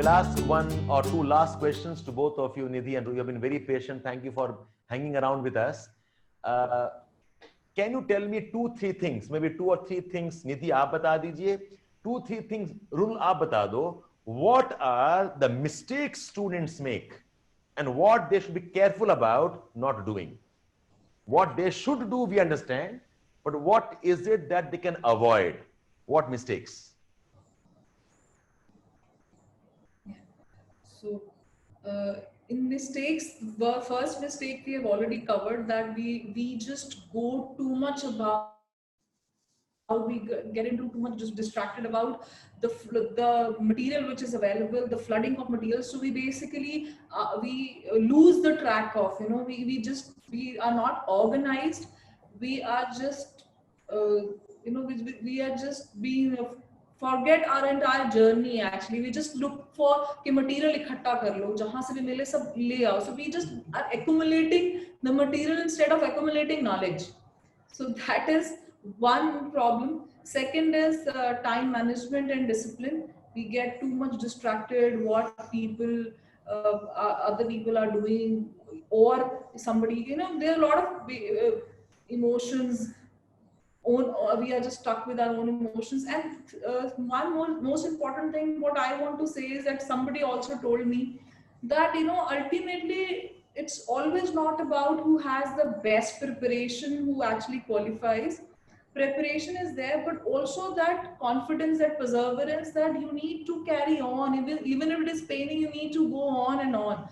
I'll ask one or two last questions to both of you, Nidhi and Ru. You have been very patient. Thank you for hanging around with us. Uh, can you tell me 2-3 things, maybe 2 or 3 things, Nidhi आप बता दीजिए, 2-3 things, Rul आप बता दो, what are the mistakes students make and what they should be careful about not doing? What they should do, we understand, but what is it that they can avoid? What mistakes? So, in mistakes, the first mistake we have already covered, that we just go too much about, we get into too much, just distracted about the material which is available, the flooding of materials. So we basically we lose the track of, we are not organized. We are just we are just being forget our entire journey. Actually, we just look for कि material इकट्ठा कर लो, जहां से भी मिले सब ले आओ. So we just are accumulating the material instead of accumulating knowledge. So that is one problem. Second is time management and discipline. We get too much distracted what people other people are doing, or somebody, there are a lot of emotions own, we are just stuck with our own emotions. And one most important thing what I want to say is that somebody also told me that, ultimately it's always not about who has the best preparation who actually qualifies. Preparation is there, but also that confidence, that perseverance, that you need to carry on, even if it is paining, you need to go on and on.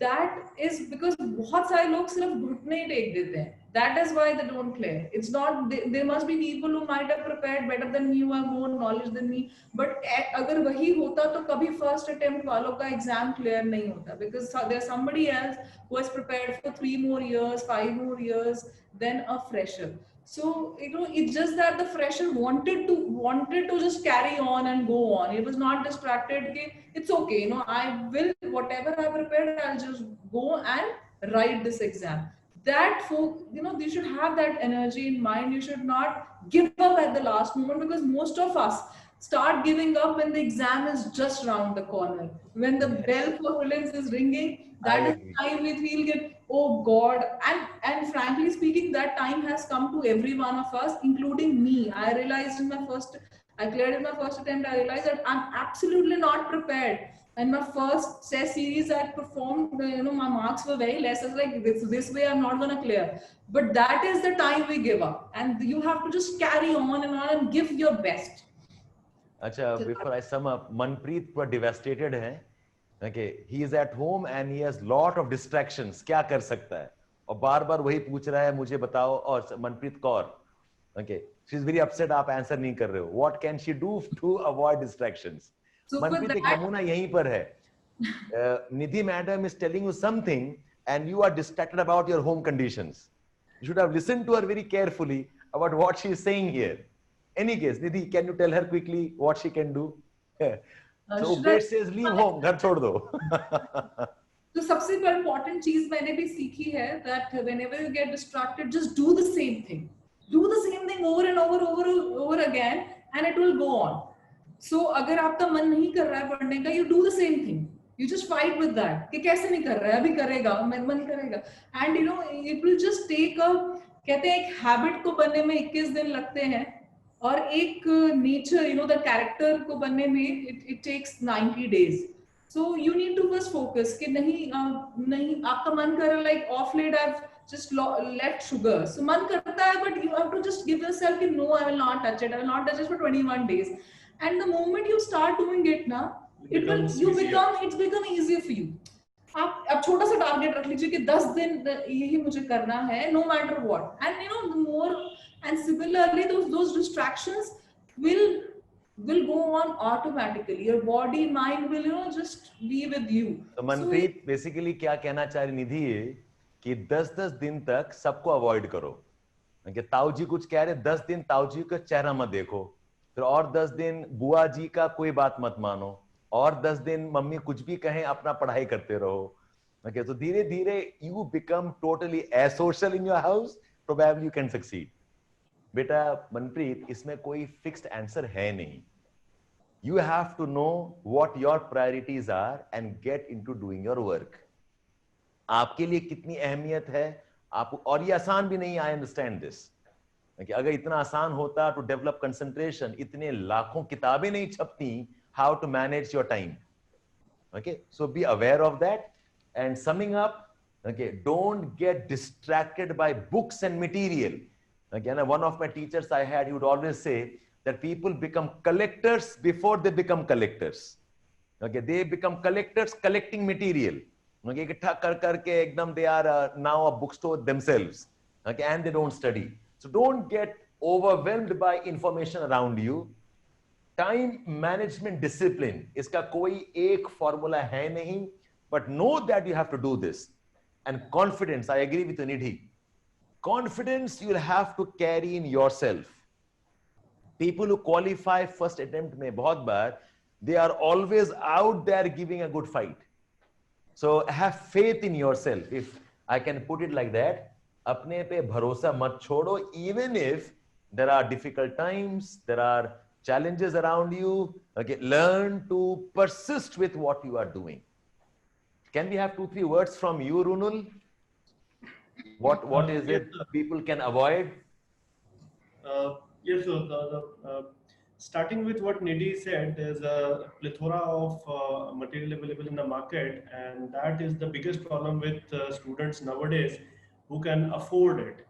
That is because बहुत सारे लोग सिर्फ घुटने ही take देते हैं. That is why they don't clear. It's not, there must be people who might have prepared better than me, who have more knowledge than me, but अगर वही होता तो कभी first attempt वालों का exam clear नहीं होता, because there's somebody else who has prepared for 3 more years, 5 more years than a fresher. So it's just that the fresher wanted to just carry on and go on. It was not distracted. It's okay, I will, whatever I prepared, I'll just go and write this exam. That folk, you should have that energy in mind. You should not give up at the last moment, because most of us start giving up when the exam is just around the corner, when the bell for prelims is ringing. I That is agree. the time we feel get, oh god. And frankly speaking, that time has come to every one of us, including me. I cleared in my first attempt. I realized that I'm absolutely not prepared. And my first test series I performed, my marks were very less. I was like, this way I'm not gonna clear. But that is the time we give up, and you have to just carry on and give your best. अच्छा, before I sum up, Manpreet पूरा devastated है. Okay, he is at home and he has lot of distractions. क्या कर सकता है? और बार-बार वही पूछ रहा है, मुझे बताओ. और Manpreet Kaur, okay, she is very upset. आप आंसर नहीं कर रहे हो. What can she do to avoid distractions? So for Manpreet एक that, नमूना यहीं पर है. Nidhi madam is telling you something and you are distracted about your home conditions. You should have listened to her very carefully about what she is saying here. Any case, Nidhi, can you tell her quickly what she can do? So should I? Update says leave home, घर छोड़ दो. तो सबसे important चीज मैंने भी सीखी है, that whenever you get distracted, just do the same thing. Do the same thing over and over again, and it will go on. So अगर आपका मन नहीं कर रहा है पढ़ने का, you do the same thing. You just fight with that कि कैसे नहीं कर रहा है, अभी करेगा, मन करेगा. And it will just take a, कहते हैं एक habit को बनने में 21 दिन लगते हैं, और एक नेचर, द कैरेक्टर को बनने में it takes 90 days. So you need to first focus कि नहीं आपका मन कर रहा है, like off late I've just let sugar, so मन करता है, but you have to just give yourself कि no, I will not touch it, I will not touch it for 21 days. And the moment you start doing it ना, it's become easier for you. आप अब छोटा सा target रख लीजिए कि 10 दिन यही मुझे करना है, no matter what. And the more, and similarly those distractions will go on automatically. Your body, mind will just be with you. तो मनप्रीत बेसिकली क्या कहना चाह रही निधि है कि 10-10 दिन तक सबको अवॉइड करो. ताऊ जी कुछ कह रहे, 10 दिन ताऊ जी का चेहरा मत देखो, फिर और 10 दिन बुआ जी का कोई बात मत मानो, और 10 दिन मम्मी कुछ भी कहें अपना पढ़ाई करते रहो. ओके, तो धीरे धीरे you become totally asocial in your house, probably you can succeed. बेटा मनप्रीत, इसमें कोई फिक्स्ड आंसर है नहीं. You have to know what your priorities are and get into doing your work. आपके लिए कितनी अहमियत है आप, और ये आसान भी नहीं, आई अंडरस्टैंड दिस। अगर इतना आसान होता टू डेवलप कंसंट्रेशन, इतने लाखों किताबें नहीं छपती how to manage your time. Okay, so be aware of that. And summing up, okay, don't get distracted by books and material. Again, one of my teachers I had, he would always say that people become collectors before they become collectors. Okay, they become collectors collecting material. Okay, इकट्ठा कर करके एकदम they are now a bookstore themselves. Okay, and they don't study. So don't get overwhelmed by information around you. Time management discipline, इसका कोई एक formula है नहीं, but know that you have to do this. And confidence, I agree with Nidhi, confidence you will have to carry in yourself. People who qualify first attempt में बहुत बार they are always out there giving a good fight. So have faith in yourself, if I can put it like that. अपने पे भरोसा मत छोड़ो, even if there are difficult times, there are challenges around you. Okay, learn to persist with what you are doing. Can we have 2-3 words from you, Runul? What is Yes, it sir. people can avoid? Yes, so starting with what Nidhi said, there's a plethora of material available in the market, and that is the biggest problem with students nowadays who can afford it.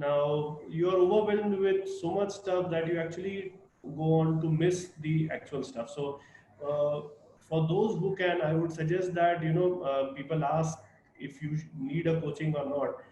Now, you are overwhelmed with so much stuff that you actually go on to miss the actual stuff. So, for those who can, I would suggest that, people ask if you need a coaching or not.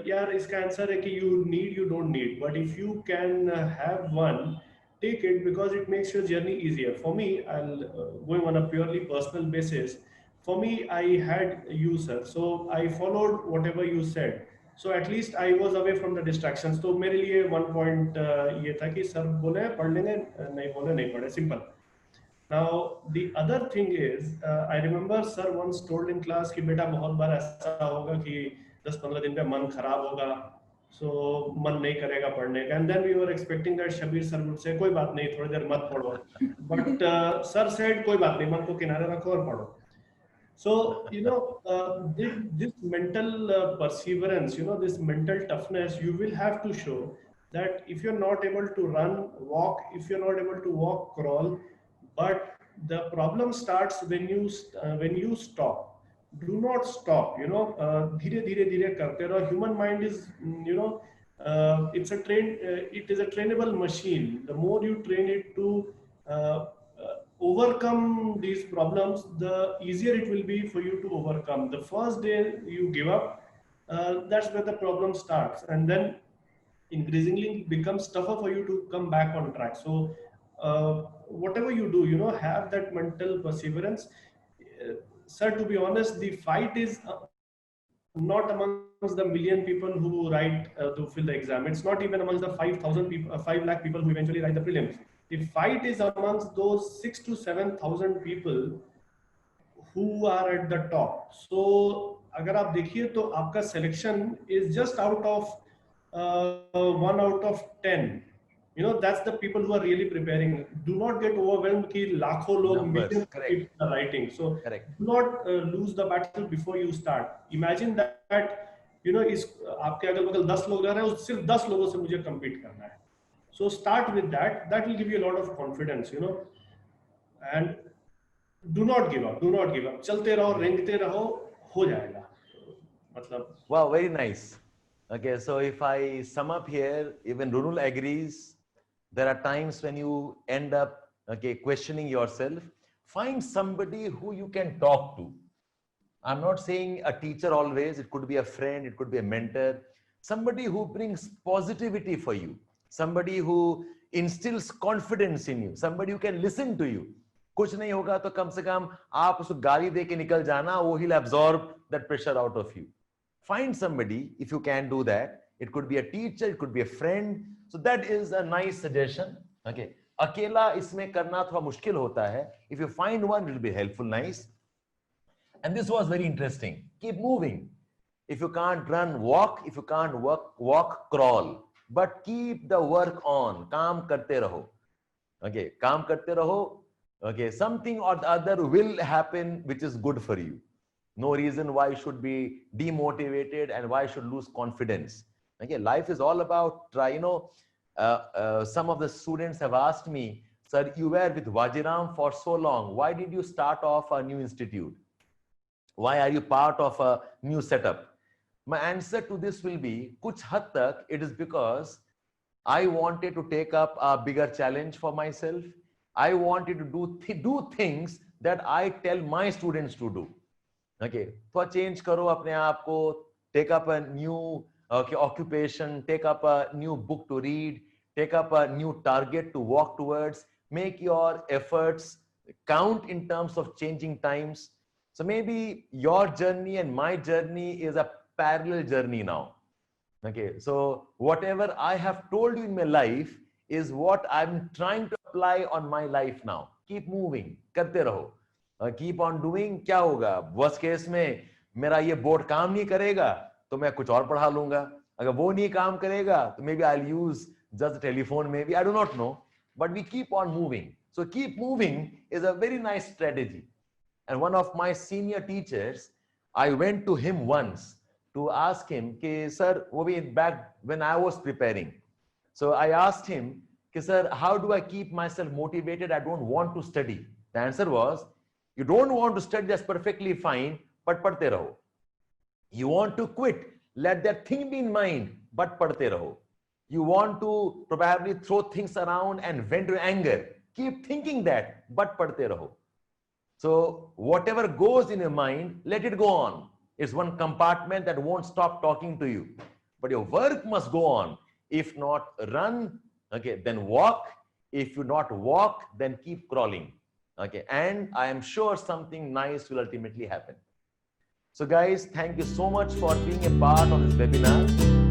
Yeah, इसका answer है कि you need, you don't need, but if you can have one, take it, because it makes your journey easier. For me, I'll going on a purely personal basis. For me, I had you, sir, so I followed whatever you said. So at least I was away from the distractions. तो मेरे लिए one point ये था कि sir बोले पढ़ लेंगे, नहीं बोले नहीं पढ़े, simple. Now the other thing is, I remember sir once told in class कि बेटा बहुत बार ऐसा होगा कि 10-15 दिन पे मन खराब होगा, so मन नहीं करेगा पढ़ने का, and then we were expecting that Shabir sir would say कोई बात नहीं, थोड़ी देर मत पढ़ो, but sir said कोई बात नहीं, मन को किनारे रखो और पढ़ो. So, this mental perseverance, this mental toughness, you will have to show that if you're not able to run, walk, if you're not able to walk, crawl, but the problem starts when you stop. Do not stop, धीरे धीरे धीरे करते रहो. Human mind is, it is a trainable machine. The more you train it to overcome these problems, the easier it will be for you to overcome. The first day you give up, that's where the problem starts, and then increasingly becomes tougher for you to come back on track. So whatever you do, have that mental perseverance. Sir, to be honest, the fight is not amongst the million people who write to fill the exam. It's not even amongst the 5,000 people, 5 lakh people who eventually write the prelims. The fight is amongst those 6 to 7,000 people who are at the top. So अगर आप देखिए तो आपका selection is just out of 1 out of 10. That's the people who are really preparing. Do not get overwhelmed कि लाखों लोग, millions of people are writing. So Correct. do not lose the battle before you start. Imagine that इस आपके अगल बगल 10 लोग रह रहे हैं, सिर्फ 10 लोगों से मुझे compete करना है. So start with that. That will give you a lot of confidence, and do not give up. Do not give up. चलते रहो, रेंगते रहो, हो जाएगा. मतलब. Wow, very nice. Okay, so if I sum up here, even Runul agrees. There are times when you end up questioning yourself. Find somebody who you can talk to. I'm not saying a teacher always. It could be a friend. It could be a mentor. Somebody who brings positivity for you. Somebody who instills confidence in you. Somebody who can listen to you. कुछ नहीं होगा तो कम से कम आप उसको गाली दे के निकल जाना, वो he'll absorb that pressure out of you. Find somebody if you can do that. It could be a teacher, it could be a friend. So that is a nice suggestion. Okay. अकेला इसमें करना थोड़ा मुश्किल होता है. If you find one, it will be helpful, nice. And this was very interesting. Keep moving. If you can't run, walk. If you can't walk, crawl. But keep the work on. काम करते रहो. Okay, काम करते रहो. Okay, something or the other will happen which is good for you. No reason why you should be demotivated and why you should lose confidence. Okay, life is all about try. Some of the students have asked me, sir, you were with Vajiram for so long. Why did you start off a new institute? Why are you part of a new setup? My answer to this will be, kuch had tak, it is because I wanted to take up a bigger challenge for myself. I wanted to do things that I tell my students to do. Okay, तो change करो अपने आप को, take up a new occupation, take up a new book to read, take up a new target to walk towards, make your efforts count in terms of changing times. So maybe your journey and my journey is a parallel journey now. Okay, so whatever I have told you in my life is what I'm trying to apply on my life now. Keep moving, करते रहो. Keep on doing. क्या होगा? Worst case में मेरा ये board काम नहीं करेगा तो मैं कुछ और पढ़ा लूंगा. अगर वो नहीं काम करेगा तो maybe I'll use just the telephone, maybe, I do not know. But we keep on moving. So keep moving is a very nice strategy. And one of my senior teachers, I went to him once to ask him, sir, back when I was preparing. So I asked him, sir, how do I keep myself motivated? I don't want to study. The answer was, you don't want to study, that's perfectly fine, but padhte raho. You want to quit, let that thing be in mind, but padhte raho. You want to probably throw things around and vent your anger. Keep thinking that, but padhte raho. So whatever goes in your mind, let it go on. It's one compartment that won't stop talking to you. But your work must go on. If not run, okay, then walk. If you not walk, then keep crawling. Okay, and I am sure something nice will ultimately happen. So guys, thank you so much for being a part of this webinar.